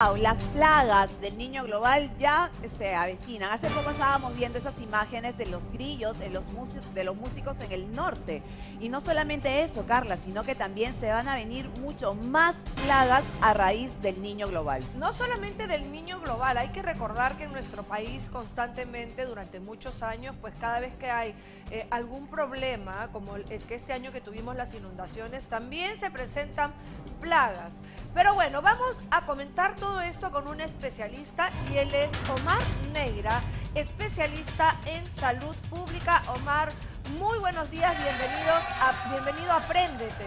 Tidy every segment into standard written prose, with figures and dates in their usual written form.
Las plagas del niño global ya se avecinan. Hace poco estábamos viendo esas imágenes de los grillos, de los músicos en el norte. Y no solamente eso, Carla, sino que también se van a venir mucho más plagas a raíz del niño global. No solamente del niño global, hay que recordar que en nuestro país constantemente, durante muchos años, pues cada vez que hay algún problema, como el que este año que tuvimos las inundaciones, también se presentan plagas. Pero bueno, vamos a comentar todo esto con un especialista y él es Omar Neira, especialista en salud pública. Omar, muy buenos días, bienvenido a Apréndete.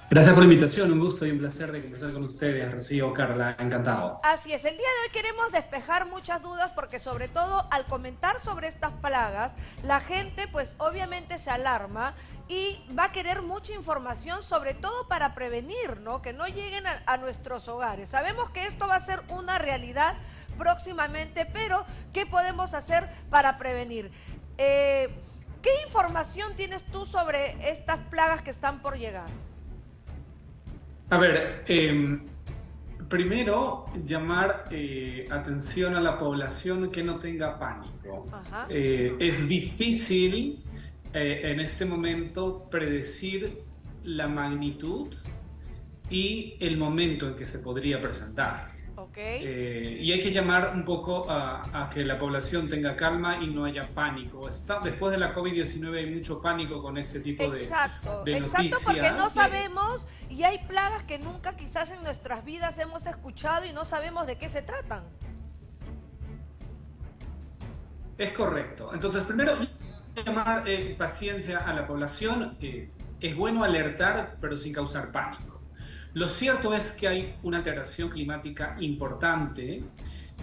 Gracias por la invitación, un gusto y un placer de conversar con ustedes, Rocío, Carla, encantado. Así es, el día de hoy queremos despejar muchas dudas porque sobre todo al comentar sobre estas plagas, la gente pues obviamente se alarma y va a querer mucha información, sobre todo para prevenir, ¿no? Que no lleguen a nuestros hogares. Sabemos que esto va a ser una realidad próximamente, pero ¿qué podemos hacer para prevenir? ¿Qué información tienes tú sobre estas plagas que están por llegar? A ver, primero llamar atención a la población que no tenga pánico. Es difícil en este momento predecir la magnitud y el momento en que se podría presentar. Y hay que llamar un poco a que la población tenga calma y no haya pánico. Después de la COVID-19 hay mucho pánico con este tipo de noticias. Exacto, porque no sabemos y hay plagas que nunca quizás en nuestras vidas hemos escuchado y no sabemos de qué se tratan. Es correcto. Entonces, primero, llamar paciencia a la población. Es bueno alertar, pero sin causar pánico. Lo cierto es que hay una alteración climática importante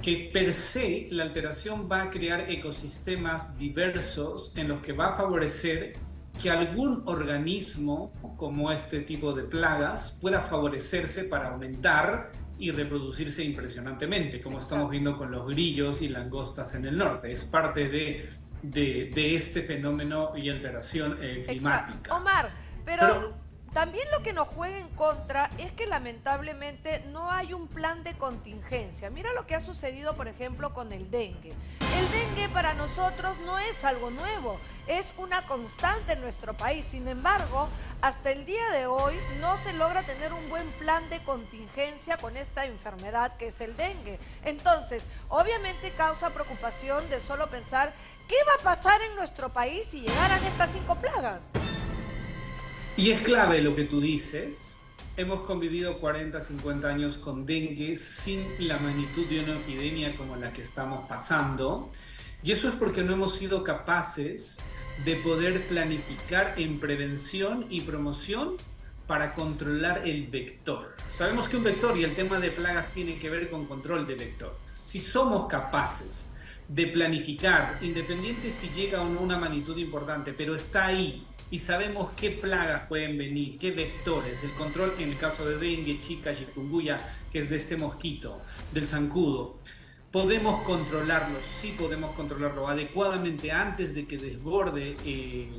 que per se la alteración va a crear ecosistemas diversos en los que va a favorecer que algún organismo como este tipo de plagas pueda favorecerse para aumentar y reproducirse impresionantemente, como estamos viendo con los grillos y langostas en el norte. Es parte de este fenómeno y alteración climática. Omar, pero también lo que nos juega en contra es que lamentablemente no hay un plan de contingencia. Mira lo que ha sucedido, por ejemplo, con el dengue. El dengue para nosotros no es algo nuevo, es una constante en nuestro país. Sin embargo, hasta el día de hoy no se logra tener un buen plan de contingencia con esta enfermedad que es el dengue. Entonces, obviamente causa preocupación de solo pensar qué va a pasar en nuestro país si llegaran estas 5 plagas. Y es clave lo que tú dices. Hemos convivido 40, 50 años con dengue sin la magnitud de una epidemia como la que estamos pasando. Y eso es porque no hemos sido capaces de poder planificar en prevención y promoción para controlar el vector. Sabemos que un vector y el tema de plagas tiene que ver con control de vectores. Si somos capaces de planificar, independiente si llega o no una magnitud importante, pero está ahí, y sabemos qué plagas pueden venir, qué vectores, el control en el caso de dengue, Zika, chikungunya, que es de este mosquito, del zancudo. ¿Podemos controlarlo? Sí podemos controlarlo adecuadamente antes de que desborde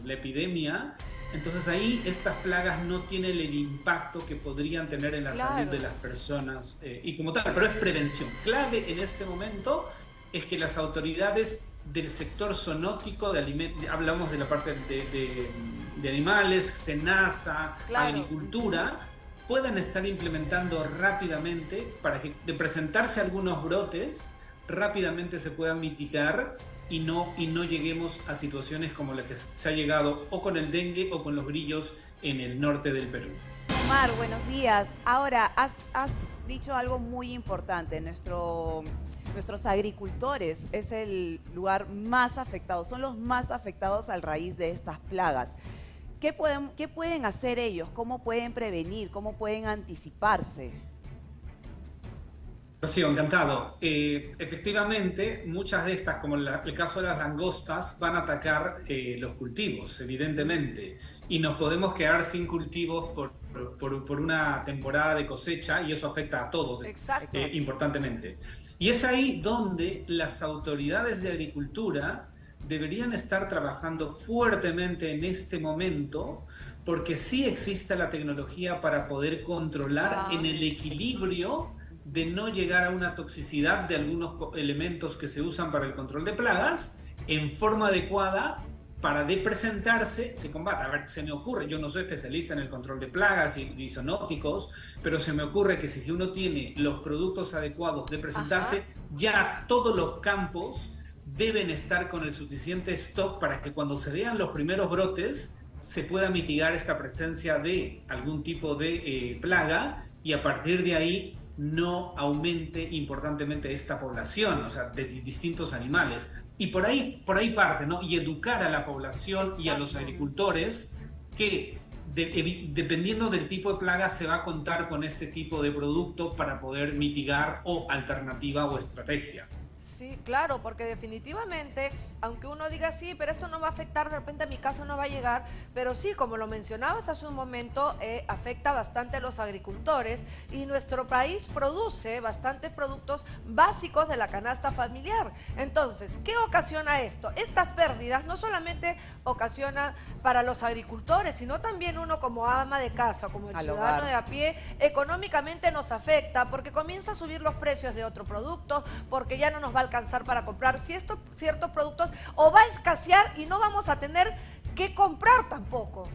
la epidemia. Entonces ahí estas plagas no tienen el impacto que podrían tener en la salud de las personas y como tal, pero es prevención. Clave en este momento es que las autoridades del sector zoonótico, de alimentos, hablamos de la parte de animales, SENASA, agricultura, puedan estar implementando rápidamente para que de presentarse algunos brotes, rápidamente se puedan mitigar y no lleguemos a situaciones como las que se ha llegado o con el dengue o con los grillos en el norte del Perú. Omar, buenos días. Ahora, has dicho algo muy importante. Nuestros agricultores es el lugar más afectado, son los más afectados a raíz de estas plagas. ¿Qué pueden hacer ellos? ¿Cómo pueden prevenir? ¿Cómo pueden anticiparse? Sí, encantado. Efectivamente, muchas de estas, como el caso de las langostas, van a atacar los cultivos, evidentemente, y nos podemos quedar sin cultivos por una temporada de cosecha y eso afecta a todos importantemente. Y es ahí donde las autoridades de agricultura deberían estar trabajando fuertemente en este momento, porque sí existe la tecnología para poder controlar en el equilibrio de no llegar a una toxicidad de algunos elementos que se usan para el control de plagas en forma adecuada para de presentarse, se combate. A ver, se me ocurre, yo no soy especialista en el control de plagas y zoonóticos, pero se me ocurre que si uno tiene los productos adecuados de presentarse, ya todos los campos deben estar con el suficiente stock para que cuando se vean los primeros brotes se pueda mitigar esta presencia de algún tipo de plaga y a partir de ahí no aumente importantemente esta población, o sea, de distintos animales. Y por ahí parte, ¿no? Y educar a la población y a los agricultores que dependiendo del tipo de plaga se va a contar con este tipo de producto para poder mitigar o alternativa o estrategia. Sí, claro, porque definitivamente, aunque uno diga sí, pero esto no va a afectar, de repente a mi casa no va a llegar, pero sí, como lo mencionabas hace un momento, afecta bastante a los agricultores y nuestro país produce bastantes productos básicos de la canasta familiar. Entonces, ¿qué ocasiona esto? Estas pérdidas no solamente ocasionan para los agricultores, sino también uno como ama de casa, como el ciudadano de a pie, económicamente nos afecta porque comienza a subir los precios de otro producto, porque ya no nos va a alcanzar para comprar ciertos productos o va a escasear y no vamos a tener que comprar tampoco.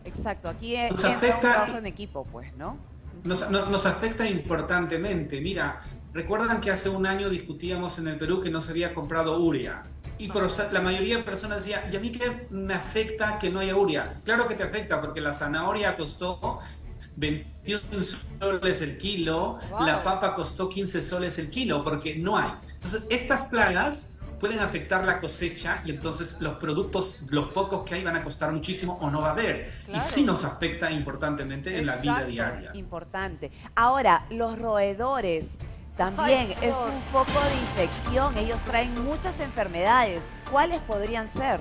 Exacto, aquí entra un trabajo en equipo, pues, ¿no? Nos afecta importantemente. Mira, recuerdan que hace un año discutíamos en el Perú que no se había comprado urea. Y la mayoría de personas decía, ¿y a mí qué me afecta que no haya urea? Claro que te afecta porque la zanahoria costó 21 soles el kilo, la papa costó 15 soles el kilo, porque no hay. Entonces, estas plagas pueden afectar la cosecha y entonces los productos, los pocos que hay, van a costar muchísimo o no va a haber. Claro. Y sí nos afecta importantemente en la vida diaria. Importante. Ahora, los roedores también es un foco de infección. Ellos traen muchas enfermedades. ¿Cuáles podrían ser?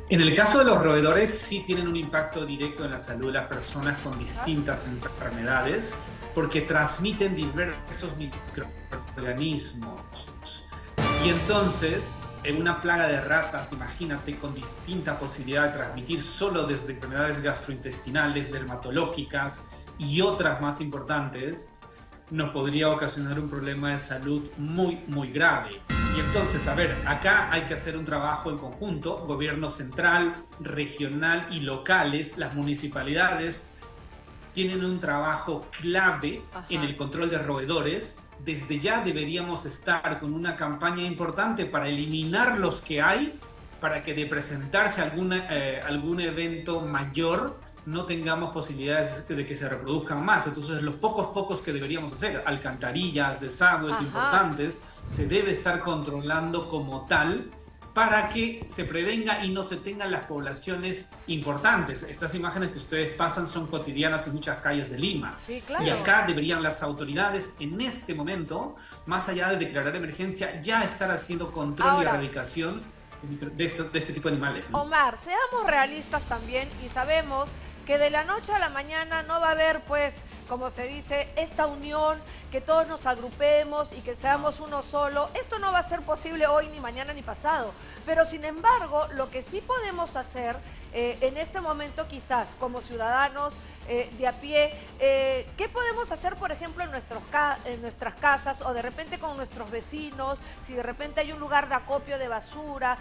En el caso de los roedores sí tienen un impacto directo en la salud de las personas con distintas enfermedades porque transmiten diversos microorganismos. Y entonces, en una plaga de ratas, imagínate, con distinta posibilidad de transmitir solo desde enfermedades gastrointestinales, dermatológicas y otras más importantes, nos podría ocasionar un problema de salud muy, muy grave. Y entonces, a ver, acá hay que hacer un trabajo en conjunto, gobierno central, regional y locales, las municipalidades tienen un trabajo clave en el control de roedores. Desde ya deberíamos estar con una campaña importante para eliminar los que hay, para que de presentarse algún evento mayor no tengamos posibilidades de que se reproduzcan más. Entonces, los pocos focos que deberíamos hacer, alcantarillas, desagües importantes, se debe estar controlando como tal para que se prevenga y no se tengan las poblaciones importantes. Estas imágenes que ustedes pasan son cotidianas en muchas calles de Lima. Sí, claro. Y acá deberían las autoridades, en este momento, más allá de declarar emergencia, ya estar haciendo control y erradicación de este tipo de animales, ¿no? Omar, seamos realistas también y sabemos que de la noche a la mañana no va a haber, pues, como se dice, esta unión, que todos nos agrupemos y que seamos uno solo. Esto no va a ser posible hoy, ni mañana, ni pasado. Pero, sin embargo, lo que sí podemos hacer en este momento, quizás, como ciudadanos de a pie, ¿qué podemos hacer, por ejemplo, en nuestras casas o de repente con nuestros vecinos? Si de repente hay un lugar de acopio de basura,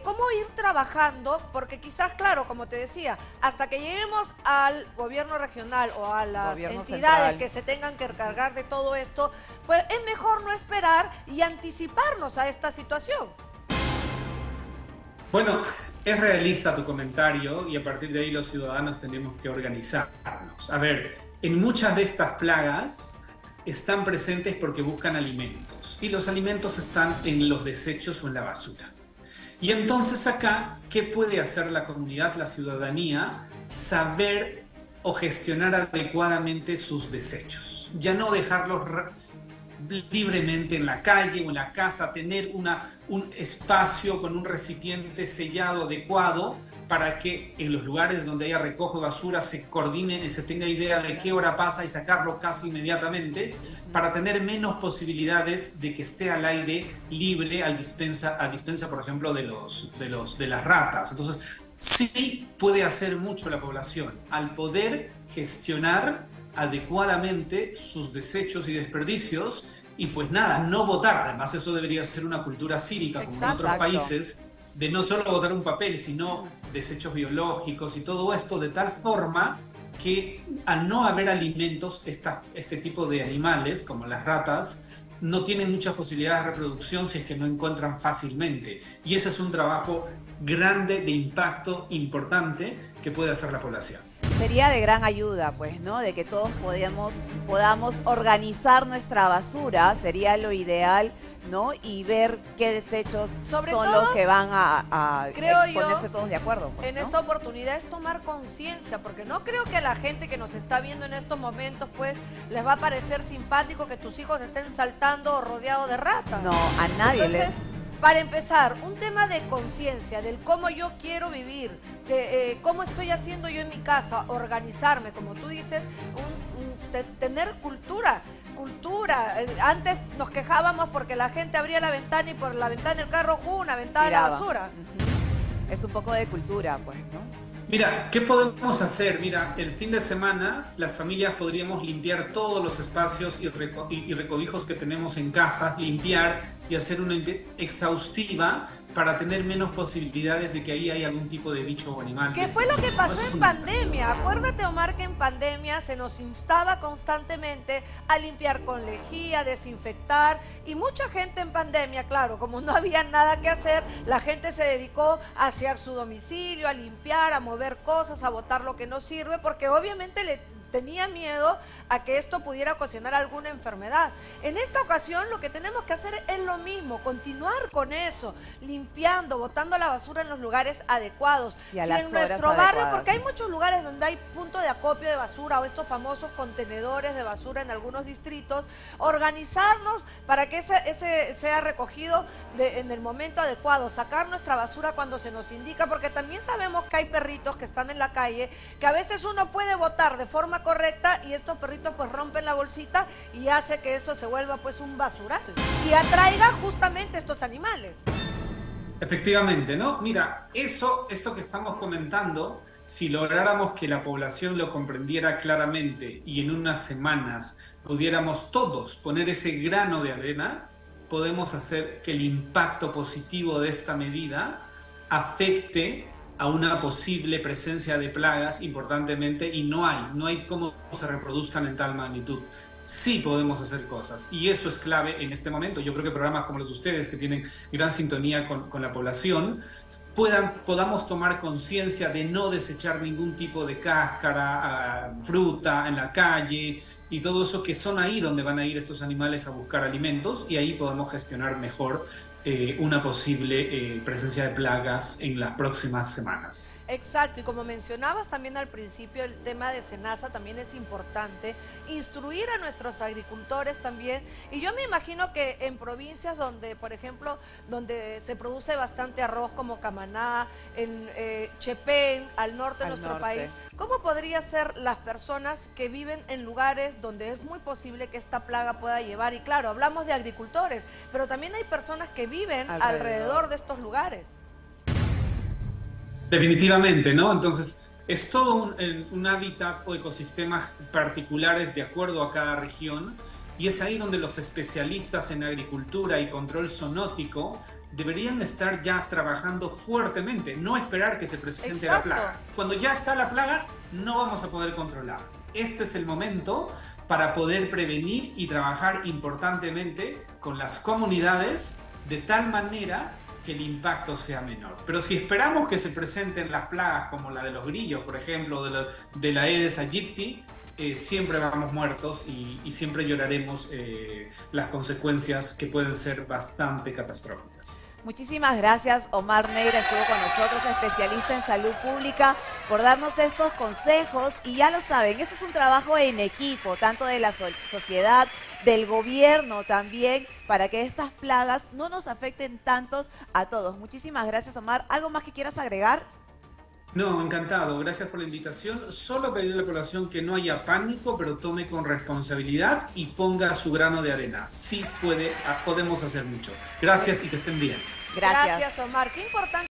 ¿cómo ir trabajando? Porque quizás, claro, como te decía, hasta que lleguemos al gobierno regional o a las entidades que se tengan que encargar de todo esto, pues es mejor no esperar y anticiparnos a esta situación. Bueno, es realista tu comentario y a partir de ahí los ciudadanos tenemos que organizarnos. A ver, en muchas de estas plagas están presentes porque buscan alimentos y los alimentos están en los desechos o en la basura. Y entonces acá, ¿qué puede hacer la comunidad, la ciudadanía? Saber o gestionar adecuadamente sus desechos. Ya no dejarlos libremente en la calle o en la casa, tener un espacio con un recipiente sellado adecuado para que en los lugares donde haya recojo de basura se coordine y se tenga idea de qué hora pasa y sacarlo casi inmediatamente para tener menos posibilidades de que esté al aire libre a dispensa, por ejemplo, de las ratas. Entonces, sí puede hacer mucho la población al poder gestionar adecuadamente sus desechos y desperdicios y pues nada, no botar. Además eso debería ser una cultura cívica como en otros países, de no solo botar un papel, sino desechos biológicos y todo esto, de tal forma que al no haber alimentos, este tipo de animales, como las ratas, no tienen muchas posibilidades de reproducción si es que no encuentran fácilmente. Y ese es un trabajo grande, de impacto importante que puede hacer la población. Sería de gran ayuda, pues, ¿no? De que todos podamos organizar nuestra basura, sería lo ideal, ¿no? Y ver qué desechos son los que van a ponerse todos de acuerdo. Pues, en esta oportunidad es tomar conciencia, porque no creo que a la gente que nos está viendo en estos momentos, pues, les va a parecer simpático que tus hijos estén saltando o rodeados de ratas. No, a nadie. Entonces, para empezar, un tema de conciencia, del cómo yo quiero vivir, de cómo estoy haciendo yo en mi casa, organizarme, como tú dices, tener cultura. Antes nos quejábamos porque la gente abría la ventana y por la ventana del carro, una ventana de la basura. Es un poco de cultura, pues, ¿no? Mira, ¿qué podemos hacer? Mira, el fin de semana las familias podríamos limpiar todos los espacios y recovijos que tenemos en casa, limpiar y hacer una exhaustiva para tener menos posibilidades de que ahí haya algún tipo de bicho o animal. ¿Qué fue lo que pasó en pandemia? Acuérdate, Omar, que en pandemia se nos instaba constantemente a limpiar con lejía, desinfectar, y mucha gente en pandemia, claro, como no había nada que hacer, la gente se dedicó a asear su domicilio, a limpiar, a mover cosas, a botar lo que no sirve, porque obviamente le tenía miedo a que esto pudiera ocasionar alguna enfermedad. En esta ocasión lo que tenemos que hacer es lo mismo, continuar con eso, limpiando, botando la basura en los lugares adecuados. Y a las en nuestro barrio, porque hay muchos lugares donde hay punto de acopio de basura o estos famosos contenedores de basura en algunos distritos, organizarnos para que ese sea recogido en el momento adecuado, sacar nuestra basura cuando se nos indica, porque también sabemos que hay perritos que están en la calle, que a veces uno puede botar de forma correcta y estos perritos pues rompen la bolsita y hace que eso se vuelva pues un basural y atraiga justamente estos animales. Efectivamente, ¿no? Mira, esto que estamos comentando, si lográramos que la población lo comprendiera claramente y en unas semanas pudiéramos todos poner ese grano de arena, podemos hacer que el impacto positivo de esta medida afecte a una posible presencia de plagas importantemente, y no hay cómo se reproduzcan en tal magnitud. Sí podemos hacer cosas y eso es clave en este momento. Yo creo que programas como los de ustedes, que tienen gran sintonía con la población, podamos tomar conciencia de no desechar ningún tipo de cáscara, fruta en la calle y todo eso, que son ahí donde van a ir estos animales a buscar alimentos, y ahí podemos gestionar mejor una posible presencia de plagas en las próximas semanas. Exacto, y como mencionabas también al principio, el tema de SENASA también es importante, instruir a nuestros agricultores también, y yo me imagino que en provincias donde, por ejemplo, donde se produce bastante arroz como Camaná, en Chepén, al norte de nuestro país, ¿cómo podría ser las personas que viven en lugares donde es muy posible que esta plaga pueda llevar? Y claro, hablamos de agricultores, pero también hay personas que viven alrededor de estos lugares. Definitivamente, ¿no? Entonces, es todo un hábitat o ecosistemas particulares de acuerdo a cada región, y es ahí donde los especialistas en agricultura y control zoonótico deberían estar ya trabajando fuertemente, no esperar que se presente la plaga. Cuando ya está la plaga, no vamos a poder controlar. Este es el momento para poder prevenir y trabajar importantemente con las comunidades de tal manera que el impacto sea menor. Pero si esperamos que se presenten las plagas como la de los grillos, por ejemplo, de la Aedes aegypti, siempre vamos muertos y siempre lloraremos las consecuencias, que pueden ser bastante catastróficas. Muchísimas gracias, Omar Neira estuvo con nosotros, especialista en salud pública, por darnos estos consejos. Y ya lo saben, este es un trabajo en equipo, tanto de la sociedad, del gobierno también, para que estas plagas no nos afecten tantos a todos. Muchísimas gracias, Omar. ¿Algo más que quieras agregar? No, encantado. Gracias por la invitación. Solo pedirle a la población que no haya pánico, pero tome con responsabilidad y ponga su grano de arena. Sí podemos hacer mucho. Gracias y que estén bien. Gracias. Gracias, Omar. Qué importante.